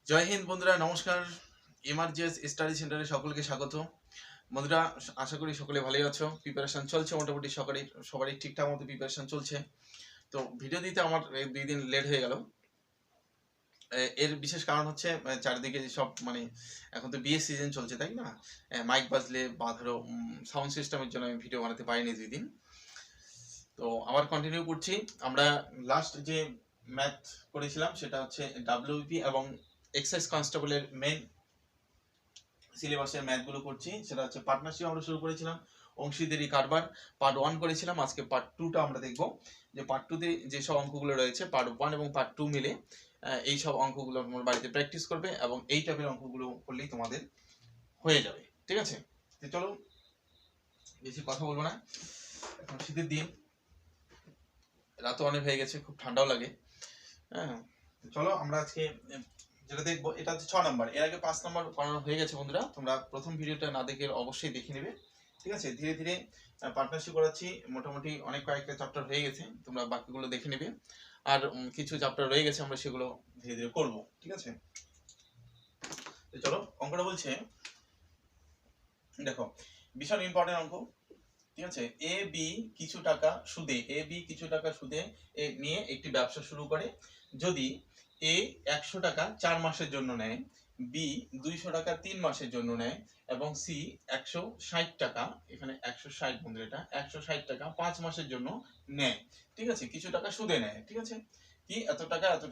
জয় হিন্দ বন্ধুরা, নমস্কার। MRGS study সেন্টারে সকলকে স্বাগত। বন্ধুরা, আশা করি সকলে ভালোই আছো। প্রিপারেশন চলছে মোটামুটি, সবারই ঠিকঠাক মতো প্রিপারেশন চলছে। তো ভিডিও দিতে আমার 2 দিন লেট হয়ে গেল। এর বিশেষ কারণ হচ্ছে চারিদিকে সব এখন তো বিয়ের সিজন চলছে, তাই না? মাইক বাজলে বা ধরো সাউন্ড সিস্টেমের জন্য আমি ভিডিও বানাতে পারিনি 2 দিন। তো আবার কন্টিনিউ করছি। আমরা লাস্ট যে ম্যাথ করেছিলাম সেটা হচ্ছে ডাব্লিউপি এবং এক্সাইজ কনস্টেবলের মেন সিলেবাসের ম্যাথগুলো করছি। সেটা হচ্ছে পার্টনারশিপ আমরা শুরু করেছিলাম, অংশীদারি কারবার পার্ট 1 করেছিলাম। আজকে পার্ট 2টা আমরা দেখব, যে পার্ট 2তে যেসব অঙ্কগুলো রয়েছে পার্ট 1 এবং পার্ট 2 মিলে এই সব অঙ্কগুলো তোমার বাড়িতে প্র্যাকটিস করবে এবং এই টাইপের অঙ্কগুলো করলেই তোমাদের হয়ে যাবে। ঠিক আছে, তো চলো বেশি কথা বলবো না। এখন শীতের দিন, রাতও অনেক হয়ে গেছে, খুব ঠান্ডাও লাগে। হ্যাঁ, চলো আমরা আজকে যেটা দেখবো এটা হচ্ছে 6 নম্বর। এর আগে 5 নম্বর করানো হয়ে গেছে বন্ধুরা, তোমরা প্রথম ভিডিওটা না দেখে অবশ্যই দেখে নেবে। ঠিক আছে, ধীরে ধীরে পার্টনারশিপ করাচ্ছি, মোটামুটি অনেক কয়েকটা চ্যাপ্টার হয়ে গেছে, তোমরা বাকিগুলো দেখে নেবে। আর কিছু চ্যাপ্টার রয়ে গেছে, আমরা সেগুলো ধীরে ধীরে করবো। ঠিক আছে, তো চলো অঙ্কটা বলছে, দেখো ভীষণ ইম্পর্টেন্ট অঙ্ক। ঠিক আছে, এ বি কিছু টাকা সুদে নিয়ে একটি ব্যবসা শুরু করে। যদি এ 100 টাকা 4 মাসের জন্য নেয়, বি 200 টাকা 3 মাসের জন্য নেয় এবং সি 160 টাকা, এখানে 160 বন্ধুরা, এটা 160 টাকা 5 মাসের জন্য নেয়। ঠিক আছে, কিছু টাকা সুদে নেয়। ঠিক আছে, কি এত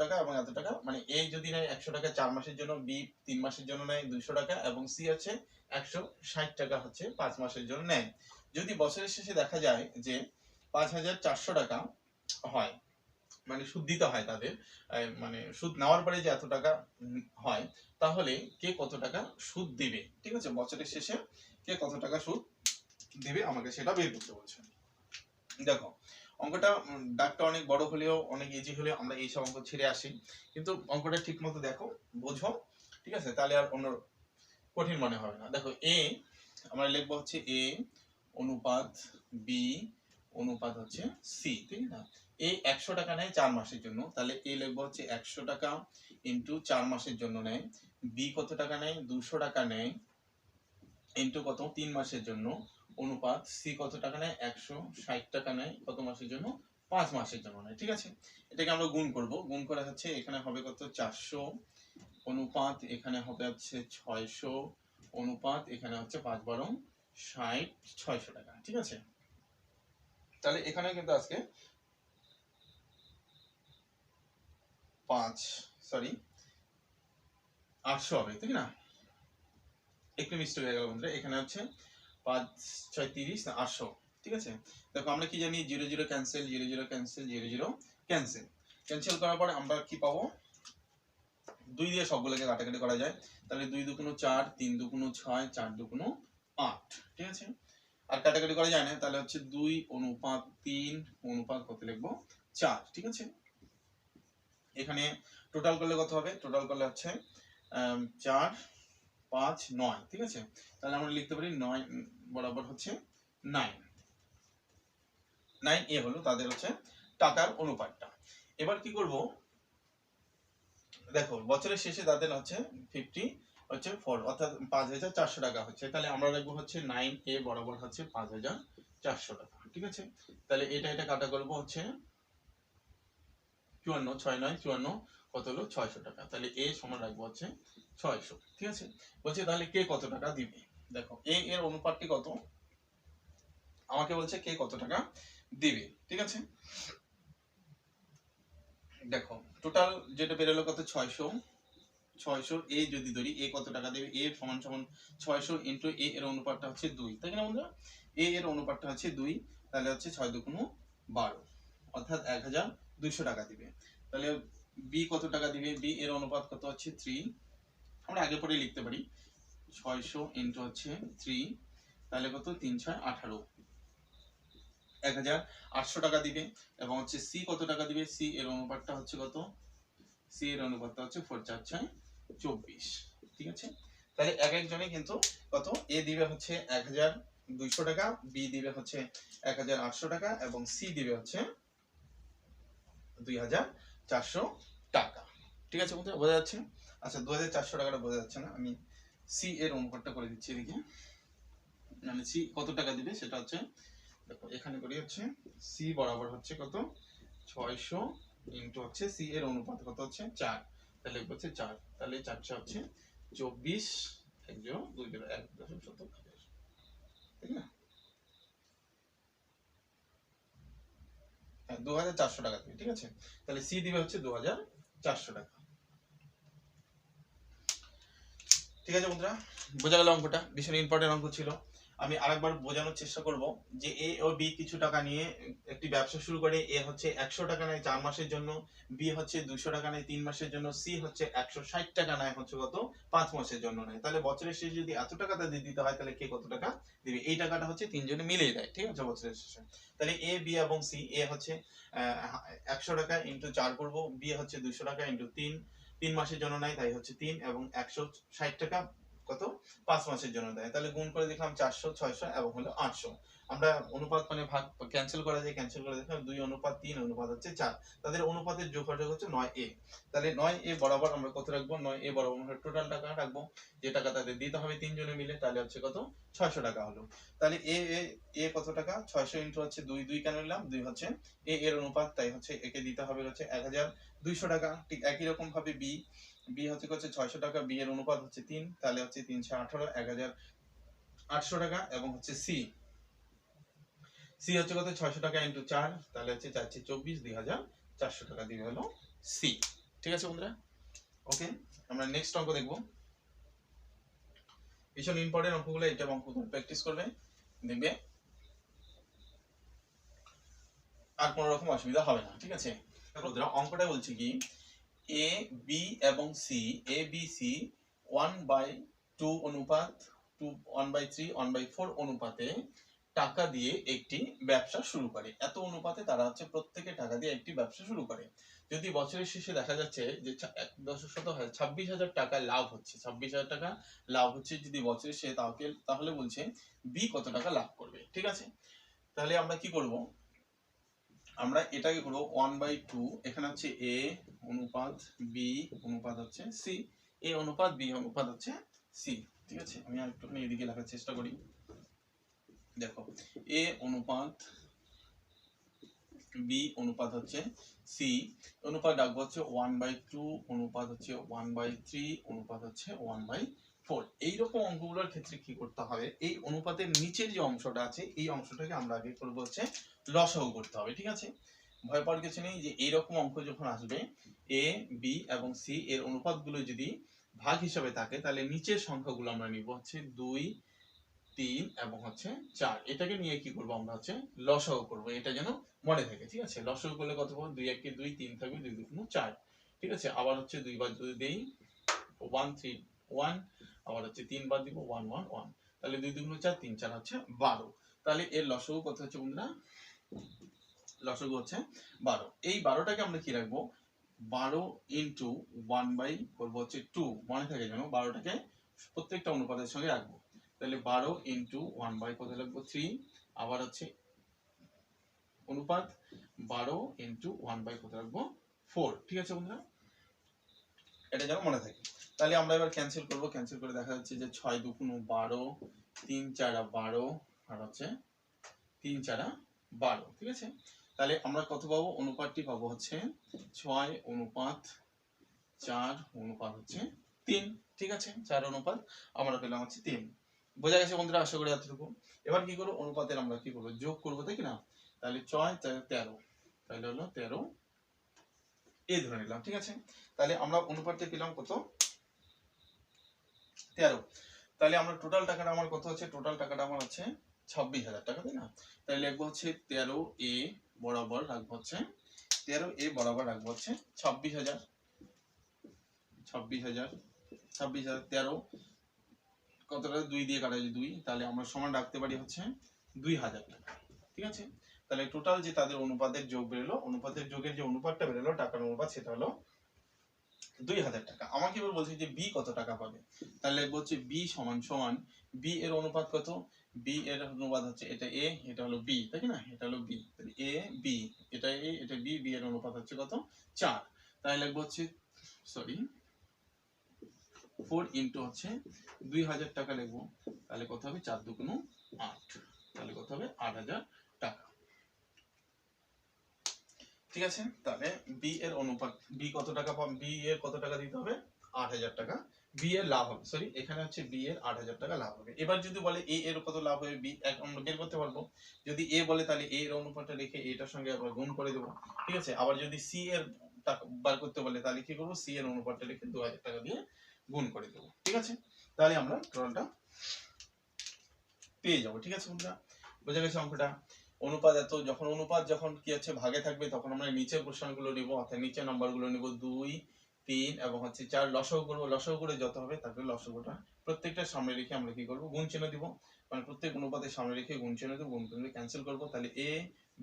টাকা এবং এত টাকা, মানে এ যদি নেয় 100 টাকা 4 মাসের জন্য, বি 3 মাসের জন্য নেয় 200 টাকা এবং সি হচ্ছে 160 টাকা হচ্ছে 5 মাসের জন্য নেয়। যদি বছরের শেষে দেখা যায় যে 5,400 টাকা হয়, মানে সুদ দিতে হয় তাদের, মানে সুদ নেওয়ার পরে যে এত টাকা হয়, তাহলে কে কত টাকা সুদ দিবে। ঠিক আছে, বছরের শেষে কে কত টাকা সুদ দিবে আমাকে সেটা বের করতে বলছে। দেখো অঙ্কটা ডাকটা অনেক বড় হলেও অনেক ইজি হলেও আমরা এই সব অঙ্ক ছেড়ে আসি, কিন্তু অঙ্কটা ঠিক মতো দেখো, বোঝো। ঠিক আছে, তাহলে আর অন্য কঠিন মনে হবে না। দেখো এ আমরা লিখবো হচ্ছে এ অনুপাত বি অনুপাত হচ্ছে সি, ঠিক না? এ 100 টাকা নেয় 4 মাসের জন্য, তাহলে এ লিখবো হচ্ছে 100 টাকা ইন্টু 4 মাসের জন্য নেয়। বি কত টাকা নেয়? 200 টাকা নেয় ইন্টু কত? 3 মাসের জন্য, অনুপাত সি কত টাকা নেয়? 160 টাকা নেয় কত মাসের জন্য? 5 মাসের জন্য নেয়। ঠিক আছে, এটাকে আমরা গুণ করব। গুণ করে হচ্ছে এখানে হবে কত? 400 অনুপাত এখানে হবে হচ্ছে 600 অনুপাত এখানে হচ্ছে 5 12 60 600 টাকা। ঠিক আছে, তাহলে এখানে কিন্তু আজকে 800 হবে, ঠিক না? একটু মিস্টেক হয়ে গেল বন্ধুরা, এখানে হচ্ছে 5 6 30 না 800। ঠিক আছে, দেখো আমরা কি জানি, 0 0 ক্যান্সেল, 0 0 ক্যান্সেল, 0 0 ক্যান্সেল। ক্যান্সেল করার পরে আমরা কি পাবো? 2 দিয়ে সবগুলোকে কাটাকাটি করা যায়, তাহলে 2 2 4, 3 2 6, 4 2 8। ঠিক আছে, আর কাটাকাটি করা যায় না, তাহলে হচ্ছে 2 অনুপাত 3 অনুপাত কত লিখবো? 4। ঠিক আছে, এখানে টোটাল করলে কত হবে? টোটাল করলে হচ্ছে 4 5 9। ঠিক আছে, তাহলে আমরা লিখতে পারি 9 বরাবর হচ্ছে 9 9 এ হলো তাদের হচ্ছে টাকার অনুপাতটা। এবার কি করব, দেখো বছরের শেষে তাদের হচ্ছে 4 অর্থাৎ 5,400 টাকা হচ্ছে, তাহলে আমরা লিখবো হচ্ছে 9 এ বরাবর হচ্ছে 5,400 টাকা। ঠিক আছে, তাহলে এটা কাটা করবো হচ্ছে 54 6 9 54, কত হলো? 600 টাকা। তাহলে এ সমান রাখবো হচ্ছে 600। ঠিক আছে, বলছে তাহলে কে কত টাকা দিবে। দেখো এ এর অনুপাতটি কত, আমাকে বলছে কে কত টাকা দিবে। ঠিক আছে, দেখো টোটাল যেটা বেরোলো কত? 600। 600 এ যদি ধরি, এ কত টাকা দেবে? এ সমান সমান 600 ইন্টু এ এর অনুপাতটা হচ্ছে 2, তাই না বন্ধুরা? এ এর অনুপাতটা হচ্ছে 2, তাহলে হচ্ছে 6 2 12, অর্থাৎ 1,200 টাকা দিবে। তাহলে বি কত টাকা দিবে? বি এর অনুপাত কত হচ্ছে 3, আমরা আগে পরে লিখতে পারি 600 ইন্টু হচ্ছে 3, তাহলে কত? 3 6 18, 1,800 টাকা দিবে। এবং হচ্ছে সি কত টাকা দিবে? সি এর অনুপাতটা হচ্ছে কত? সি এর অনুপাতটা হচ্ছে 4 4 6 24। ঠিক আছে, তাহলে এক একজনে কিন্তু কত? এ দিবে হচ্ছে 1,200 টাকা, বি দিবে হচ্ছে 1,800 টাকা এবং সি দিবে হচ্ছে 2,400 টাকা। ঠিক আছে বন্ধুরা, বোঝা যাচ্ছে? আচ্ছা 2400 টাকাটা বোঝা যাচ্ছে না, আমি সি এর অনুপাতটা করে দিচ্ছি এদিকে। মানে সি কত টাকা দিবে সেটা হচ্ছে, দেখো এখানে করি হচ্ছে সি বরাবর হচ্ছে কত 600 ইন্টু হচ্ছে সি এর অনুপাত কত হচ্ছে 4, তাহলে হচ্ছে 4, তাহলে 4 হচ্ছে 24, 1 0 2 0 1.70, ঠিক না? হ্যাঁ 2400 টাকা দিবে, ঠিক আছে। তাহলে সি দিবে হচ্ছে 2400 টাকা। ঠিক আছে বন্ধুরা, বোঝা গেল অঙ্কটা, ভীষণ ইম্পর্টেন্ট অঙ্ক ছিল। আমি আরেকবার বোঝানোর চেষ্টা করব যে এ ও বি কিছু টাকা নিয়ে একটি ব্যবসা শুরু করে। এ হচ্ছে 100 টাকা নেয় 4 মাসের জন্য, বি হচ্ছে 200 টাকা নেয় 3 মাসের জন্য, সি হচ্ছে 160 টাকা নেয় হচ্ছে কত 5 মাসের জন্য নেয়। তাহলে বছরের শেষে যদি এত টাকা তাদের দিতে হয় তাহলে কে কত টাকা দিবে, এই টাকাটা হচ্ছে তিনজনে মিলিয়ে দেয়, ঠিক আছে, বছরের শেষে। তাহলে এ বি এবং সি, এ হচ্ছে 100 টাকা ইন্টু 4 করব, বি হচ্ছে 200 টাকা ইন্টু 3 মাসের জন্য নেয় তাই হচ্ছে 3, এবং 160 টাকা কত 5 মাসের জন্য দেয়। তাহলে গুণ করে দেখলাম 400 600 এবং হলো 800। আমরা অনুপাত মানে ভাগ ক্যান্সেল করা যায়, ক্যান্সেল করে দেখলাম 2 অনুপাত 3 অনুপাত হচ্ছে 4, তাদের অনুপাতের যোগফল হচ্ছে 9a। তাহলে 9a বরাবর আমরা কত রাখবো, 9a বরাবর আমরা টোটাল টাকা রাখবো, যে টাকা তাদের দিতে হবে তিনজনে মিলে, তাহলে হচ্ছে কত 600 টাকা হলো। তাহলে এ এ এ কত টাকা 600 ইনটু হচ্ছে 2 2 কেন নিলাম, 2 হচ্ছে এ এর অনুপাত, তাই হচ্ছে একে দিতে হবে হচ্ছে 1200 টাকা। ঠিক একই রকম ভাবে বি, বি হচ্ছে 600 টাকা, বি এর অনুপাত হচ্ছে 3, তাহলে হচ্ছে 318 1800 টাকা, এবং হচ্ছে সি, সি হচ্ছে কত 600 টাকা ইনটু 4, তাহলে হচ্ছে 4 24 2400 টাকা দিবে হলো সি। ঠিক আছে বন্ধুরা, ওকে। আমরা নেক্সট অঙ্ক দেখব, ভীষণ ইম্পর্টেন্ট অঙ্কগুলো, এটা অঙ্কগুলো প্র্যাকটিস করবে, দেখবে আর কোনো রকম অসুবিধা হবে না, ঠিক আছে বন্ধুরা। অঙ্কটা বলছে কি এ বি এবং সি, এ বি সি 1/2 অনুপাত 1/3 1/4 অনুপাতে টাকা দিয়ে একটি ব্যবসা শুরু করে। এত অনুপাতে তারা হচ্ছে প্রত্যেকে টাকা দিয়ে একটি ব্যবসা শুরু করে। যদি বছরের শেষে দেখা যাচ্ছে যে 26,000 টাকা লাভ হচ্ছে, 26,000 টাকা লাভ হচ্ছে যদি বছরের শেষে, তাহলে বলছে বি কত টাকা লাভ করবে, ঠিক আছে। তাহলে আমরা কি করব, আমরা এটাকে করব 1/2, এখানে হচ্ছে এ অনুপাত বি অনুপাত হচ্ছে সি, এ অনুপাত বি অনুপাত হচ্ছে সি, ঠিক আছে। আমি আরেকটুখানি এদিকে লেখার চেষ্টা করি, দেখো এ অনুপাত বি অনুপাত হচ্ছে সি, অনুপাত ডাকবো হচ্ছে 1/2 অনুপাত হচ্ছে 1/3 অনুপাত হচ্ছে 1/4। এইরকম অঙ্কগুলোর ক্ষেত্রে কি করতে হবে, এই অনুপাতের নিচের যে অংশটা আছে এই অংশটাকে আমরা আগে করবো হচ্ছে লসাগু করতে হবে, ঠিক আছে। ভয় পাওয়ার কিছু নেই, যে এইরকম অঙ্ক যখন আসবে এ বি এবং সি এর অনুপাতগুলো যদি ভাগ হিসাবে থাকে, তাহলে নিচের সংখ্যাগুলো আমরা নিব হচ্ছে 2 3 এবং হচ্ছে 4, এটাকে নিয়ে কি করব আমরা হচ্ছে লসাগু করব, এটা যেন মনে থাকে, ঠিক আছে। লসাগু করলে কত পাবো, 2 1 2 3 থাকবে, 2 2 4, ঠিক আছে। আবার হচ্ছে 2 বার যদি দেই 1 3 1, আবার হচ্ছে 3 বার দিব 1 1 1, তাহলে 2 2 4 3 4 হচ্ছে 12। তাহলে এর লসাগু কত হচ্ছে বন্ধুরা, লসাগু হচ্ছে 12। এই 12টাকে আমরা কি রাখবো, 12 ইনটু 1 বাই করবো হচ্ছে 2, মনে থাকে যেন 12টাকে প্রত্যেকটা অনুপাতের সঙ্গে রাখবো। তাহলে 12 ইনটু 1 বাই কত লিখবো 3, আবার হচ্ছে অনুপাত 12 ইনটু 1 বাই কত রাখবো 4, ঠিক আছে বন্ধুরা, এটা যেন মনে থাকে। তাহলে আমরা এবার ক্যান্সেল করব, ক্যান্সেল করে দেখা যাচ্ছে যে 6 2 12, 3 4 12, আর হচ্ছে 3 4 12, ঠিক আছে। তাহলে আমরা কত পাবো, অনুপাতটি পাবো হচ্ছে 6 অনুপাত 4 অনুপাত হচ্ছে 3, ঠিক আছে। 4 অনুপাত আমরা পেলাম হচ্ছে 3। বোঝা গেছে বন্ধুরা, আশা করি এতটুকু। এবার কি করব, অনুপাতের আমরা কি করব, যোগ করব, তাই কি না। তাহলে 6 13, তাহলে হলো 13 এই ধরে নিলাম, ঠিক আছে। তাহলে আমরা অনুপাতটা পেলাম কত 13। তাহলে আমরা টোটাল টাকাটা আমার কত হচ্ছে, টোটাল টাকাটা আমার হচ্ছে 26,000 টাকা, তাই না। তাহলে লিখবো হচ্ছে 13a বরাবর রাখবো হচ্ছে 13a বরাবর রাখবো হচ্ছে 26,000 26,000 26,000 13 কতটা 2 দিয়ে কাটা যায় 2, তাহলে আমরা সমান রাখতে পারি হচ্ছে 2,000 টাকা, ঠিক আছে। তাহলে টোটাল যে তাদের অনুপাতের যোগ বেরোলো, অনুপাতের যোগের যে অনুপাতটা বেরোলো টাকার অনুপাত, সেটা হলো 2,000 টাকা। আমাকে এবার বলছে যে বি কত টাকা পাবে, তাহলে বলছে বি সমান সমান বি এর অনুপাত কত, বি এর অনুপাত হচ্ছে এটা এ, এটা হলো বি, তাই না, এটা হলো বি, তাহলে এ বি, এটা এ এটা বি, বি এর অনুপাত হচ্ছে কত 4, তাহলে লিখবো হচ্ছে সরি 4 ইন্টু হচ্ছে 2000 টাকা লিখবো, তাহলে কত হবে 4 2 8, তাহলে কত হবে 8000 টাকা। ঠিক আছে, তাহলে বি এর অনুপাত, বি কত টাকা পাবে, বি এর কত টাকা দিতে হবে 8000 টাকা, বি এর লাভ হবে, সরি এখানে হচ্ছে বি এর 8000 টাকা লাভ হবে। এবার যদি বলে এ এর কত লাভ হবে, বি আমরা বের করতে পারবো। যদি এ বলে তাহলে এ এর অনুপাতটা রেখে এটার সঙ্গে আবার গুণ করে দেবো। ঠিক আছে, আবার যদি সি এর টাকা বার করতে বলে তাহলে কি করবো, সি এর অনুপাতটা রেখে 2000 টাকা দিয়ে গুণ করে দেবো। ঠিক আছে, তাহলে আমরা টোটালটা পেয়ে যাবো। ঠিক আছে বন্ধুরা, বোঝা গেছে অঙ্কটা। অনুপাত এত, যখন অনুপাত যখন কি আছে ভাগে থাকবে তখন আমরা নিচের প্রশ্নগুলো নিব, অর্থাৎ নিচের নাম্বারগুলো নিব 2 3 এবং হচ্ছে 4, লসাগু করবো, লসাগু করে যত হবে তারপরে লসাগুটা প্রত্যেকটার সামনে রেখে আমরা কি করবো, গুণ চিহ্ন দিব, মানে প্রত্যেক অনুপাতের সামনে রেখে গুণ চিহ্ন দিব, গুণ করে ক্যান্সেল করবো, তাহলে এ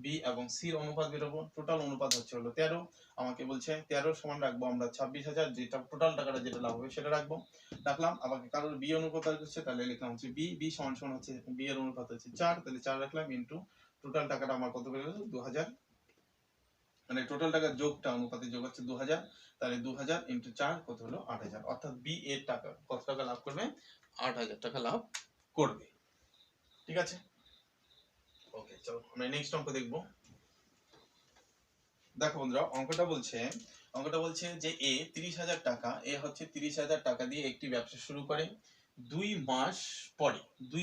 বি এবং সি এর অনুপাত বেরোবো। টোটাল অনুপাত হচ্ছে হলো 13, আমাকে বলছে 13 সমান রাখবো আমরা 26,000, যেটা টোটাল টাকাটা যেটা লাভ হবে সেটা রাখবো, রাখলাম। আমাকে কারোর বি অনুপাত করছে তাহলে লিখলাম হচ্ছে বি, বি সমান সমান হচ্ছে বি এর অনুপাত হচ্ছে 4, তাহলে 4 রাখলাম ইনটু টোটাল টাকাটা আমার কত বের হলো 2000, মানে টোটাল টাকার যোগটা অনুপাতে যোগ হচ্ছে 2000, তাহলে 2000 ইনটু 4 কত হলো 8000, অর্থাৎ বি এর টাকা কত টাকা লাভ করবে, 8000 টাকা লাভ করবে। ঠিক আছে, ওকে চলো আমরা নেক্সট অঙ্ক দেখবো। দেখো বন্ধুরা, অঙ্কটা বলছে যে এ 30,000 টাকা, এ হচ্ছে 30,000 টাকা দিয়ে একটি ব্যবসা শুরু করে। 2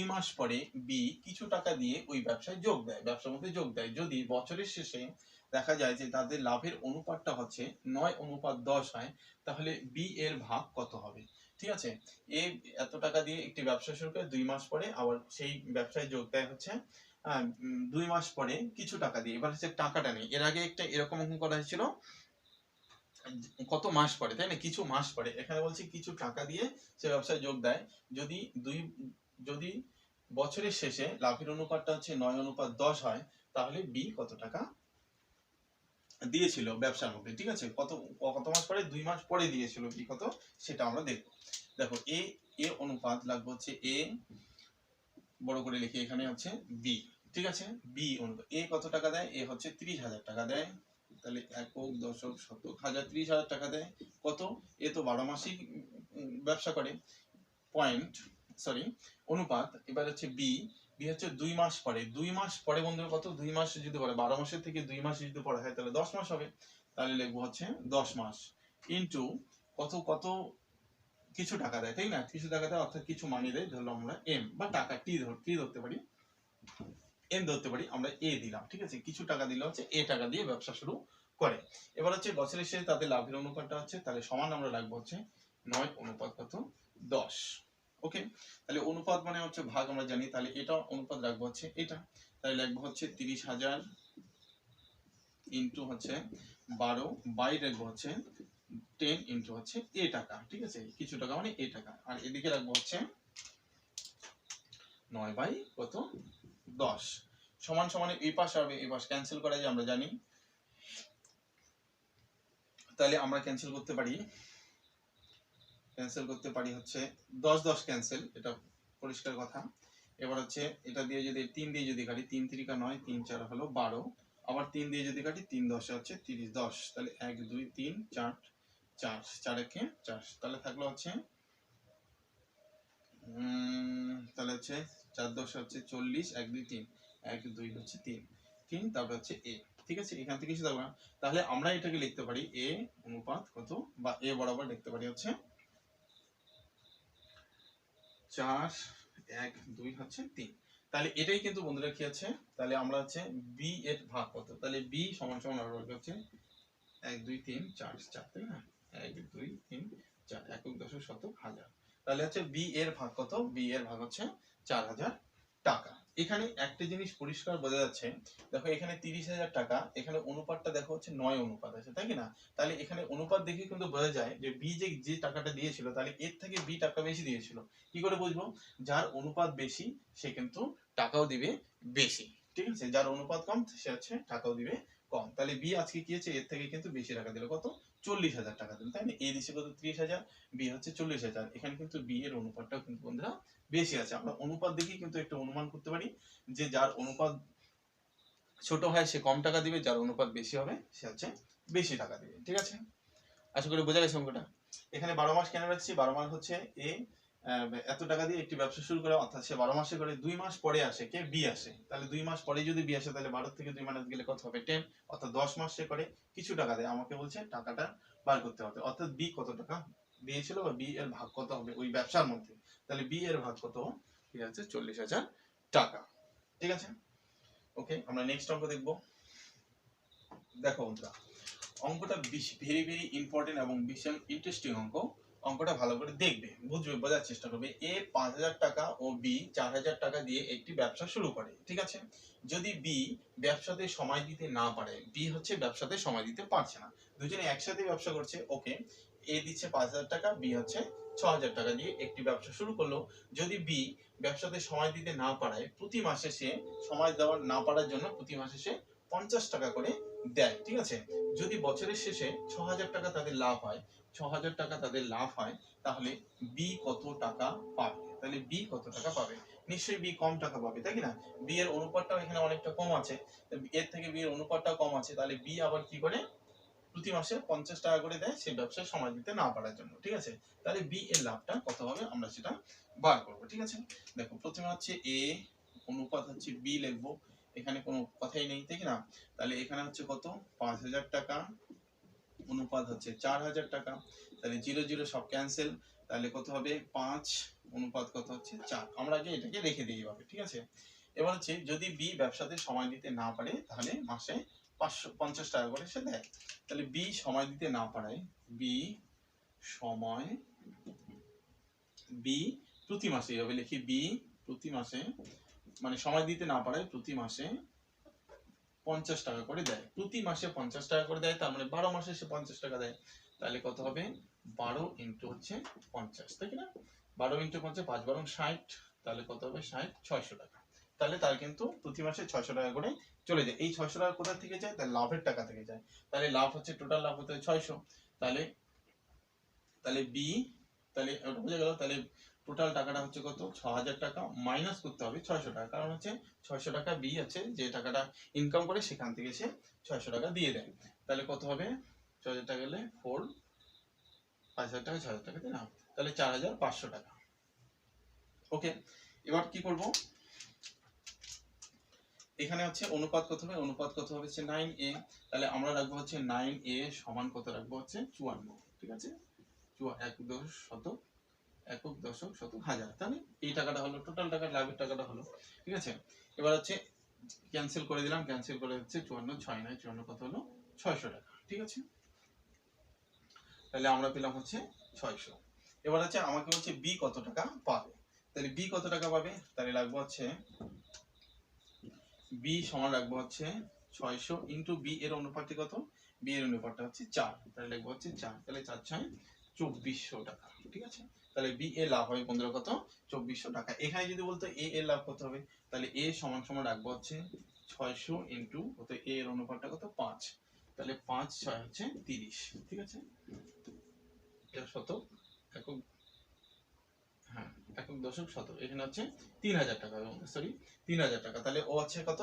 মাস পরে বি কিছু টাকা দিয়ে ওই ব্যবসায় যোগ দেয়, ব্যবসার মধ্যে যোগ দেয়। যদি বছরের শেষে দেখা যায় যে তাদের লাভের অনুপাতটা হচ্ছে 9:10 হয়, তাহলে বি এর ভাগ কত হবে। ঠিক আছে, এ এত টাকা দিয়ে একটি ব্যবসা শুরু করে 2 মাস পরে আবার সেই ব্যবসায় যোগ দেয় হচ্ছে 2 মাস পরে কিছু টাকা দিয়ে। এবার হচ্ছে টাকাটা নেই, এর আগে একটা এরকম অঙ্ক করা হয়েছিল কত মাস পরে, তাই না, কিছু মাস পরে। এখানে বলছে কিছু টাকা দিয়ে সে ব্যবসায় যোগ দেয়। যদি যদি বছরের শেষে লাভের অনুপাতটা হচ্ছে 9:10 হয়, তাহলে বি কত টাকা দিয়েছিল ব্যবসার মধ্যে। ঠিক আছে, কত মাস পরে, 2 মাস পরে দিয়েছিল বি কত, সেটা আমরা দেখবো। দেখো এ অনুপাত লাগবে হচ্ছে এ, বড় করে লিখি এখানে হচ্ছে বি। ঠিক আছে, বি অনুপাত এ কত টাকা দেয়, এ হচ্ছে 30,000 টাকা দেয়, তাহলে একক দশক শতক হাজার 30,000 টাকা দেয়। কত, এ তো 12 মাসই ব্যবসা করে, পয়েন্ট সরি অনুপাত। এবার হচ্ছে বি, বি হচ্ছে 2 মাস পরে, 2 মাস পরে বন্ধুরা কত, 2 মাস যদি পরে 12 মাসের থেকে 2 মাস যদি পরে হয় তাহলে 10 মাস হবে, তাহলে লিখবো হচ্ছে 10 মাস ইনটু কত কিছু টাকা দেয়, তাই না, কিছু টাকা দেয় অর্থাৎ কিছু মানি দেয়, ধরলাম আমরা এম বা টাকা টি ধরতে পারি, এম ধরতে পারি, আমরা এ দিলাম। ঠিক আছে, কিছু টাকা দিলে হচ্ছে এ টাকা দিয়ে ব্যবসা শুরু করে। এবার হচ্ছে বছরের শেষে তাদের লাভের অনুপাতটা হচ্ছে, তাহলে সমান আমরা রাখবো হচ্ছে 9:10। ওকে, তাহলে অনুপাত মানে হচ্ছে ভাগ আমরা জানি, তাহলে এটা অনুপাত রাখবো হচ্ছে এটা, তাহলে লিখবো হচ্ছে 30,000 ইনটু হচ্ছে 12 বাই রাখবো হচ্ছে 10 ইনটু হচ্ছে এ টাকা। ঠিক আছে, কিছু টাকা মানে এ টাকা, আর এদিকে রাখবো হচ্ছে 9/10 সমান সমান এই পাশ হবে, এই পাশ ক্যান্সেল করা যায় আমরা জানি, তাহলে আমরা ক্যান্সেল করতে পারি হচ্ছে 10 ক্যান্সেল, এটা পরিষ্কার কথা। এবার হচ্ছে এটা দিয়ে যদি 3 দিয়ে যদি কাটি, 3 3 9, 3 4 হলো 12, আবার 3 দিয়ে যদি কাটি 3 10 হচ্ছে 30, 10, তাহলে 1 2 3 4 4 4 একে 4, তাহলে থাকলো হচ্ছে তাহলে হচ্ছে 4 10 হচ্ছে 40, 1 2 3, 1 2 হচ্ছে 3, তারপর হচ্ছে এ। ঠিক আছে, এখান থেকে কিছু থাকবে না, তাহলে আমরা এটাকে লিখতে পারি এ অনুপাত কত, বা এ বরাবর লিখতে পারি হচ্ছে 4 1 2 হচ্ছে 3। তাহলে এটাই কিন্তু বন্ধুরা কি আছে, তাহলে আমরা হচ্ছে বি এর ভাগ কত, তাহলে বি সমান সমান আমরা হচ্ছে 1 2 3 4 4, তাই না, 1 2 3 4 একক দশক শতক হাজার, তাহলে হচ্ছে বি এর ভাগ কত, বি এর ভাগ হচ্ছে 4,000 টাকা। এখানে একটা জিনিস পরিষ্কার বোঝা যাচ্ছে, দেখো এখানে 30,000 টাকা, এখানে অনুপাতটা দেখো হচ্ছে 9 অনুপাত আছে, তাই কি না, তাহলে এখানে অনুপাত দেখে কিন্তু বোঝা যায় যে বি যে টাকাটা দিয়েছিল তাহলে এর থেকে বি টাকা বেশি দিয়েছিল। কি করে বুঝবো, যার অনুপাত বেশি সে কিন্তু টাকাও দিবে বেশি। ঠিক আছে, যার অনুপাত কম সে হচ্ছে টাকাও দিবে কম, তাহলে বি আজকে কি হচ্ছে এর থেকে কিন্তু বেশি টাকা দিল, কত 40,000 টাকা দিল, তাই না, এ দিচ্ছে কত 30,000, বি হচ্ছে 40,000, এখানে কিন্তু বি এর অনুপাতটাও কিন্তু বন্ধুরা বেশি আছে। আমরা অনুপাত দেখে কিন্তু একটা অনুমান করতে পারি যে যার অনুপাত ছোট হয় সে কম টাকা দিবে, যার অনুপাত বেশি হবে সে হচ্ছে বেশি টাকা দিবে। ঠিক আছে, আশা করি বোঝা গেছে অঙ্কটা। এখানে 12 মাস কেন রাখছি, 12 মাস হচ্ছে এ এত টাকা দিয়ে একটি ব্যবসা শুরু করে, অর্থাৎ সে 12 মাসে করে 2 মাস পরে আসে কে বি আসে, তাহলে 2 মাস পরে যদি বি আসে তাহলে 12 থেকে 2 মাইনাস গেলে কত হবে 10, অর্থাৎ 10 মাস সে করে কিছু টাকা দেয়, আমাকে বলছে টাকাটা বার করতে হবে, অর্থাৎ বি কত টাকা দিয়েছিল বা বি এর ভাগ কত হবে ওই ব্যবসার মধ্যে, তাহলে বি এর ভাগ কত, ঠিক আছে 40,000 টাকা। ঠিক আছে, ওকে আমরা নেক্সট অঙ্ক দেখব। দেখো বন্ধুরা, অঙ্কটা ভেরি ভেরি ইম্পর্টেন্ট এবং ভীষণ ইন্টারেস্টিং অঙ্ক। অঙ্কটা ভালো করে দেখবে, বুঝবে, বোঝার চেষ্টা করবে। এ 5,000 টাকা ও বি 4,000 টাকা দিয়ে একটি ব্যবসা শুরু করে, ঠিক আছে। যদি বি ব্যবসাতে সময় দিতে না পারে, বি হচ্ছে ব্যবসাতে সময় দিতে পারছে না, দুজনে একসাথে ব্যবসা করছে, ওকে। এ দিচ্ছে 5,000 টাকা, বি হচ্ছে 6,000 টাকা দিয়ে একটি ব্যবসা শুরু করলো। যদি বি ব্যবসাতে সময় দিতে না পারায় প্রতি মাসে সে সময় দেওয়া না পারার জন্য প্রতি মাসে সে 50 টাকা করে দেয়, ঠিক আছে। যদি বছরের শেষে 6,000 টাকা তাদের লাভ হয়, 6,000 টাকা তাদের লাভ হয়, তাহলে বি কত টাকা পাবে? তাহলে বি কত টাকা পাবে? নিশ্চয়ই বি কম টাকা পাবে, তাই কি না? বি এর অনুপাতটাও এখানে অনেকটা কম আছে, এর থেকে বি এর অনুপাতটাও কম আছে, তাহলে বি আবার কি করে প্রতি মাসে 50 টাকা করে দেয় সেই ব্যবসায় সময় দিতে না পারার জন্য, ঠিক আছে। তাহলে বি এর লাভটা কত হবে আমরা সেটা বার করব, ঠিক আছে। দেখো প্রথমে হচ্ছে এ অনুপাত হচ্ছে বি লিখবো, এখানে কোনো কথাই নেই, তাই না? তাহলে এখানে হচ্ছে কত 5,000 টাকা অনুপাত হচ্ছে 4,000 টাকা, তাহলে 0 0 সব ক্যান্সেল, তাহলে কত হবে 5 অনুপাত কত হচ্ছে 4, আমরা আগে এটাকে রেখে দিই এইভাবে, ঠিক আছে। এবার হচ্ছে যদি বি ব্যবসাতে সময় দিতে না পারে তাহলে মাসে 550 টাকা করে সে দেয়, তাহলে বি সময় দিতে না পারায় বি সময়, বি প্রতি মাসে, এইভাবে লিখি বি প্রতি মাসে, মানে সময় দিতে না পারায় প্রতি মাসে 50 টাকা করে দেয়, প্রতি মাসে 50 টাকা করে দেয়, তার মানে 12 মাসে সে 50 টাকা দেয়, তাহলে কত হবে 12 ইন্টু হচ্ছে 50, তাই না? 12 ইন্টু 50 5 12 60, তাহলে কত হবে 60 600 টাকা, তাহলে তার কিন্তু প্রতি মাসে 600 টাকা করে চলে যায়। এই 600 টাকা কোথা থেকে যায়? তার লাভের টাকা থেকে যায়, তাহলে লাভ হচ্ছে টোটাল লাভ হতে 600, তাহলে তাহলে বি, তাহলে ওটা বুঝে গেল, তাহলে টোটাল টাকাটা হচ্ছে কত 6,000 টাকা মাইনাস করতে হবে 600 টাকা, কারণ হচ্ছে 600 টাকা বি আছে যে টাকাটা ইনকাম করে সেখান থেকে সে 600 টাকা দিয়ে দেয়, তাহলে কত হবে 6,000 টাকা গেলে 4 5,000 টাকা 6,000 টাকা, তাই না? তাহলে 4,500 টাকা, ওকে। এবার কি করব, এখানে হচ্ছে অনুপাত কত হবে, অনুপাত কত হবে হচ্ছে 9a, তাহলে আমরা রাখবো হচ্ছে 9a সমান কত রাখবো হচ্ছে 54, ঠিক আছে। একক দশক শতক হাজার, তাহলে এই টাকাটা হলো টোটাল টাকা, লাভের টাকাটা হলো, ঠিক আছে। এবার হচ্ছে ক্যান্সেল করে দিলাম, ক্যান্সেল করে হচ্ছে 54 6 9 54 কত হলো 600 টাকা, ঠিক আছে। তাহলে আমরা পেলাম হচ্ছে 600। এবার হচ্ছে আমাকে বলছে বি কত টাকা পাবে, তাহলে বি কত টাকা পাবে, তাহলে রাখবো হচ্ছে বি সমান রাখবো হচ্ছে 600 ইন্টু বি এর অনুপাতটি কত, বি এর অনুপাতটা হচ্ছে 4, তাহলে লিখবো হচ্ছে 4, তাহলে 4 6 2400 টাকা, ঠিক আছে। তাহলে বি এর লাভ হবে বন্ধুরা কত 2400 টাকা। এখানে যদি বলতো এ এর লাভ কত হবে, তাহলে এ সমান সমান রাখবো হচ্ছে 600 ইন্টু কত, এ এর অনুপাতটা কত 5, তাহলে 5 6 হচ্ছে 30, ঠিক আছে। এটা শতক একক, হ্যাঁ একক দশক শতক, এখানে হচ্ছে 3,000 টাকা, সরি 3,000 টাকা, তাহলে ও আছে কত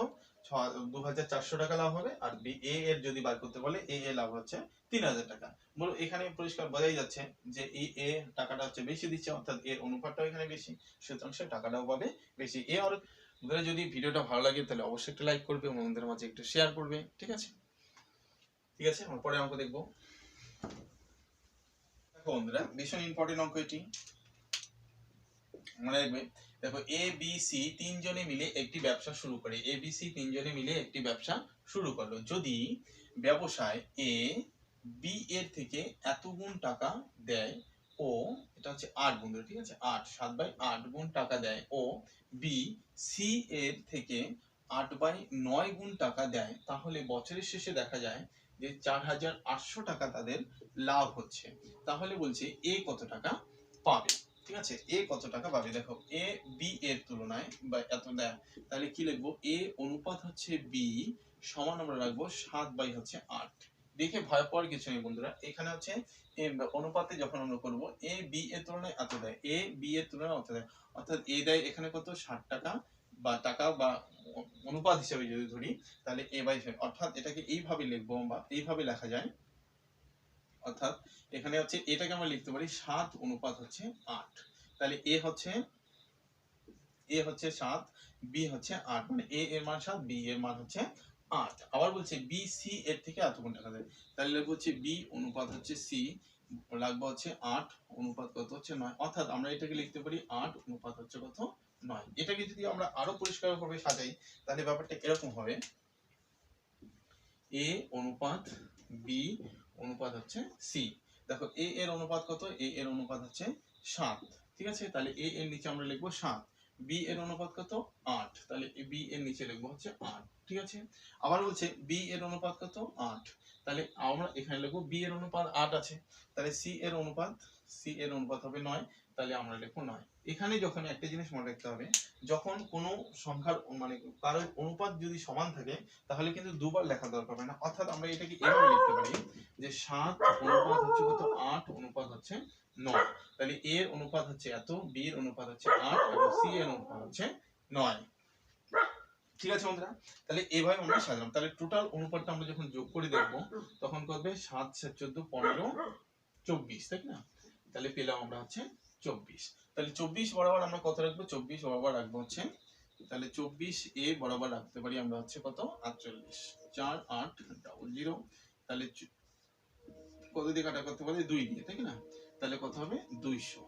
2,400 টাকা লাভ হবে, আর বি এ এর যদি বার করতে বলে এ এর লাভ হচ্ছে 3,000 টাকা। বলো এখানে পরিষ্কার বোঝাই যাচ্ছে যে এই এ টাকাটা হচ্ছে বেশি দিচ্ছে, অর্থাৎ এর অনুপাতটাও এখানে বেশি, সুতরাং সে টাকাটাও পাবে বেশি। এ আর যদি ভিডিওটা ভালো লাগে তাহলে অবশ্যই একটা লাইক করবে এবং আমাদের মাঝে একটু শেয়ার করবে, ঠিক আছে। ঠিক আছে, আমরা পরে অঙ্ক দেখবো। দেখো বন্ধুরা ভীষণ ইম্পর্টেন্ট অঙ্ক এটি, মনে রাখবে। দেখো এ বি সি তিনজনে মিলে একটি ব্যবসা শুরু করে, এ বি সি তিনজনে মিলে একটি ব্যবসা শুরু করলো, যদি ব্যবসায় এ বি এর থেকে এত গুণ টাকা দেয় ও, এটা হচ্ছে 8 বন্ধুরা, ঠিক আছে 8 7/8 গুণ টাকা দেয়, ও বি সি এর থেকে 8/9 গুণ টাকা দেয়, তাহলে বছরের শেষে দেখা যায় যে 4,800 টাকা তাদের লাভ হচ্ছে, তাহলে বলছে এ কত টাকা পাবে, ঠিক আছে। এ কত টাকা পাবে, দেখো এ বি এর তুলনায় বা এত দেয়, তাহলে কি লিখবো, এ অনুপাত হচ্ছে বি সমান আমরা রাখবো 7/8, দেখে ভয় পাওয়ার কিছু নেই বন্ধুরা, এখানে হচ্ছে অনুপাতে যখন আমরা করবো এ বি এর তুলনায় এত দেয়, এ বি এর তুলনায় অত দেয়, অর্থাৎ এ দেয় এখানে কত 60 টাকা বা টাকা বা অনুপাত হিসেবে যদি ধরি, তাহলে a/6, অর্থাৎ এটাকে এইভাবে লিখবো বা এইভাবে লেখা যায়, অর্থাৎ এখানে হচ্ছে এটাকে আমরা লিখতে পারি 7 অনুপাত হচ্ছে 8। তাহলে এ হচ্ছে 7, বি হচ্ছে 8, মানে এ এর মান 7, বি এর মান হচ্ছে 8। আবার বলছে বি সি এর থেকে এত গুণ টাকা দেবে, তাহলে লিখবো হচ্ছে বি অনুপাত হচ্ছে সি, লাগবে হচ্ছে 8 অনুপাত কত হচ্ছে 9। অর্থাৎ আমরা এটাকে লিখতে পারি 8 অনুপাত হচ্ছে কত 9। এটাকে যদি আমরা আরো পরিষ্কারভাবে সাজাই তাহলে ব্যাপারটা এরকম হবে, এ অনুপাত বি অনুপাত হচ্ছে সি। দেখো এ এর অনুপাত কত, এ এর অনুপাত হচ্ছে 7, ঠিক আছে। তাহলে এ এর নিচে আমরা লিখবো 7, বি এর অনুপাত কত 8, তাহলে বি এর নিচে লিখবো হচ্ছে 8, ঠিক আছে। আবার বলছে বি এর অনুপাত কত 8, তাহলে আমরা এখানে লিখবো বি এর অনুপাত 8 আছে, তাহলে সি এর অনুপাত হবে 9, তাহলে আমরা লিখবো 9। এখানে যখন একটা জিনিস মনে রাখতে হবে, যখন কোনো সংখ্যার মানে কারোর অনুপাত যদি সমান থাকে তাহলে কিন্তু দুবার লেখা দরকার হয় না। অর্থাৎ আমরা এটাকে এভাবে লিখতে পারি যে 7 অনুপাত হচ্ছে কত 8 অনুপাত হচ্ছে 9, তাহলে এ এর অনুপাত হচ্ছে এত, বি এর অনুপাত হচ্ছে 8 এবং সি এর অনুপাত হচ্ছে 9, ঠিক আছে বন্ধুরা। তাহলে এভাবে আমরা সাজালাম, তাহলে টোটাল অনুপাতটা আমরা যখন যোগ করে দেখব তখন করবে 7 7 14 15 24, তাই না। তাহলে পেলাম আমরা হচ্ছে 24। তাহলে 24 বরাবর আমরা কত রাখবো, 24 বরাবর রাখবো হচ্ছে, তাহলে 24 এ বরাবর রাখতে পারি আমরা হচ্ছে কত 48, 4 8 0, তাহলে কত দিয়ে কাটা করতে পারি 2 দিয়ে, তাই না। তাহলে কত হবে 200,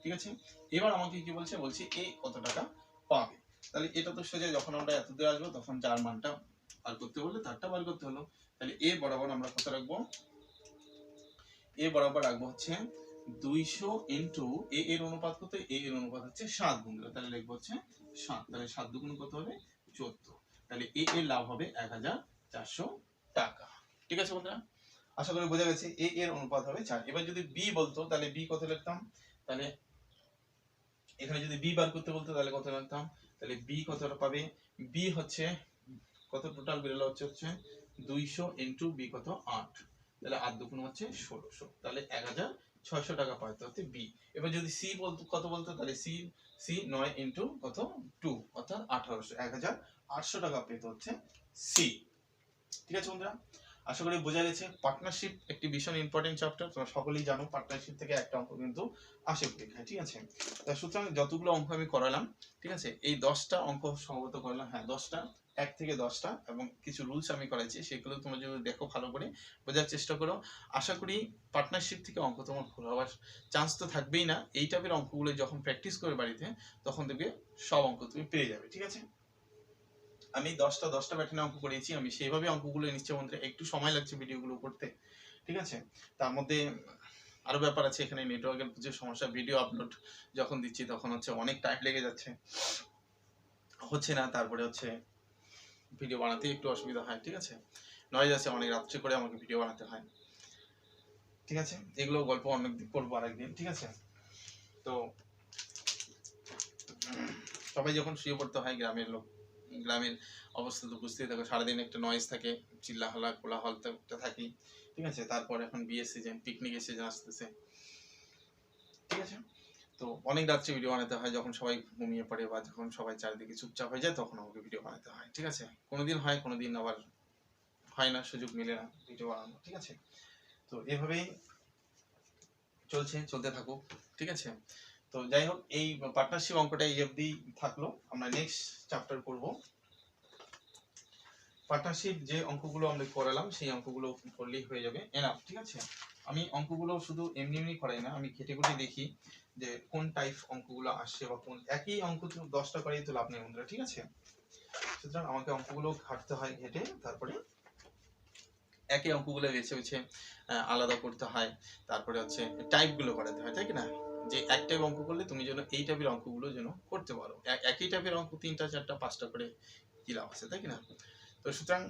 ঠিক আছে। এবার আমাকে কি বলছে, বলছে এ কত টাকা পাবে। তাহলে এটা তো সোজা, যখন আমরা এত দিয়ে আসবো তখন যার মানটা বার করতে বললে তারটা বার করতে হলো। তাহলে এ বরাবর আমরা কত রাখবো, এ বরাবর রাখবো হচ্ছে 200 ইনটু এ এর অনুপাত কত, এ এর অনুপাত হচ্ছে 7 গুণ, তাহলে লিখবো হচ্ছে 7, তাহলে 7 দুগুণ কত হবে 14, তাহলে এ এর লাভ হবে 1400 টাকা, ঠিক আছে বন্ধুরা। আশা করি বোঝা গেছে। এ এর অনুপাত হবে 4। এবার যদি বি বলতো তাহলে বি কত লিখতাম, তাহলে এখানে যদি বি বার করতে বলতো তাহলে কত লিখতাম, তাহলে বি কতটা পাবে, বি হচ্ছে কত টোটাল বেরোলো হচ্ছে 200 ইনটু বি কত 8, তাহলে 8 দুগুণ হচ্ছে 1600, তাহলে 1600 টাকা পাইতে হচ্ছে বি। এবার যদি সি বলতো কত বলতো, তাহলে সি 9 ইনটু কত 2, অর্থাৎ 1800, 1800 টাকা পেতে হচ্ছে সি, ঠিক আছে বন্ধুরা। আশা করি বোঝা গেছে। পার্টনারশিপ একটি ভীষণ ইম্পর্টেন্ট চ্যাপ্টার, তোমরা সকলেই জানো পার্টনারশিপ থেকে একটা অঙ্ক কিন্তু আসে পরীক্ষায়, ঠিক আছে। তা সুতরাং যতগুলো অঙ্ক আমি করালাম, ঠিক আছে, এই 10টা অঙ্ক সম্ভবত করালাম, হ্যাঁ 10টা, 1 থেকে 10টা, এবং কিছু রুলস আমি করাইছি, সেগুলো তোমরা যদি দেখো ভালো করে বোঝার চেষ্টা করো, আশা করি পার্টনারশিপ থেকে অঙ্ক তোমার ভুল হওয়ার চান্স তো থাকবেই না। এই টাইপের অঙ্কগুলো যখন প্র্যাকটিস করে বাড়িতে তখন দেখবে সব অঙ্ক তুমি পেয়ে যাবে, ঠিক আছে। আমি 10টা প্যাটার্নে অঙ্ক করেছি, আমি সেইভাবে অঙ্কগুলো নিশ্চয় বন্ধুরা, একটু সময় লাগছে ভিডিওগুলো করতে, ঠিক আছে। তার মধ্যে আরো ব্যাপার আছে, এখানে নেটওয়ার্কের প্রচুর সমস্যা, ভিডিও আপলোড যখন দিচ্ছি তখন হচ্ছে অনেক টাইম লেগে যাচ্ছে, হচ্ছে না, তারপরে হচ্ছে ভিডিও বানাতে একটু অসুবিধা হয়, ঠিক আছে। নয়েজ আছে, অনেক রাত্রে করে আমাকে ভিডিও বানাতে হয়, ঠিক আছে। এগুলো গল্প অনেকদিন করবো আরেকদিন, ঠিক আছে। তো সবাই যখন শুয়ে পড়তে হয়, গ্রামের অবস্থা তো বুঝতেই থাকো, সারাদিন একটা নয়েজ থাকে, চিল্লাহাল্লা কোলাহল তো থাকেই, ঠিক আছে। তারপর এখন বিয়ের সিজন, পিকনিকের সিজন আসতেছে, ঠিক আছে। তো অনেক রাত্রে ভিডিও বানাতে হয়, যখন সবাই ঘুমিয়ে পড়ে বা যখন সবাই চারিদিকে চুপচাপ হয়ে যায় তখন আমাকে ভিডিও বানাতে হয়, ঠিক আছে। কোনোদিন হয়, কোনোদিন আবার হয় না, সুযোগ মিলে না ভিডিও বানানো, ঠিক আছে। তো এভাবেই চলতে থাকুক, ঠিক আছে। তো যাই হোক, এই পার্টনারশিপ অঙ্কটা এই অবধি থাকলো, আমরা নেক্সট চ্যাপ্টার করব। পার্টনারশিপ যে অঙ্কগুলো আমরা করালাম সেই অঙ্কগুলো করলেই হয়ে যাবে এনাফ, ঠিক আছে। আমি অঙ্কগুলো শুধু এমনি এমনি করাই না, আমি ঘেটে ঘুটে দেখি যে কোন টাইপ অঙ্কগুলো আসছে, বা কোন একই অঙ্ক তো 10টা করাই তো লাভ নেই বন্ধুরা, ঠিক আছে। সুতরাং আমাকে অঙ্কগুলো ঘাটতে হয় ঘেটে, তারপরে একই অঙ্কগুলো বেছে বেছে আলাদা করতে হয়, তারপরে হচ্ছে টাইপগুলো করাতে হয়, তাই কি না। যে এক টাইপ অঙ্ক করলে তুমি যেন এই টাইপের অঙ্কগুলো যেন করতে পারো, একই টাইপের অঙ্ক 3টা 4টা 5টা করে কি লাভ আছে, তাই কি না। তো সুতরাং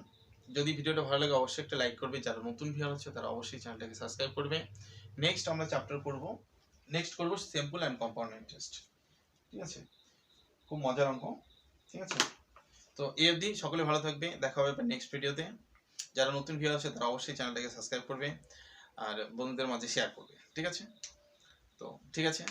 যদি ভিডিওটা ভালো লাগে অবশ্যই একটা লাইক করবে, যারা নতুন ভিউয়ার হচ্ছে তারা অবশ্যই চ্যানেলটাকে সাবস্ক্রাইব করবে। নেক্সট আমরা চ্যাপ্টার করব সিম্পল অ্যান্ড কম্পাউন্ড ইন্টারেস্ট, ঠিক আছে। খুব মজার অঙ্ক, ঠিক আছে। তো এই অবধি সকলে ভালো থাকবে, দেখা হবে নেক্সট ভিডিওতে। যারা নতুন ভিউয়ার আছে তারা অবশ্যই চ্যানেলটাকে সাবস্ক্রাইব করবে আর বন্ধুদের মাঝে শেয়ার করবে, ঠিক আছে। তো ঠিক আছে।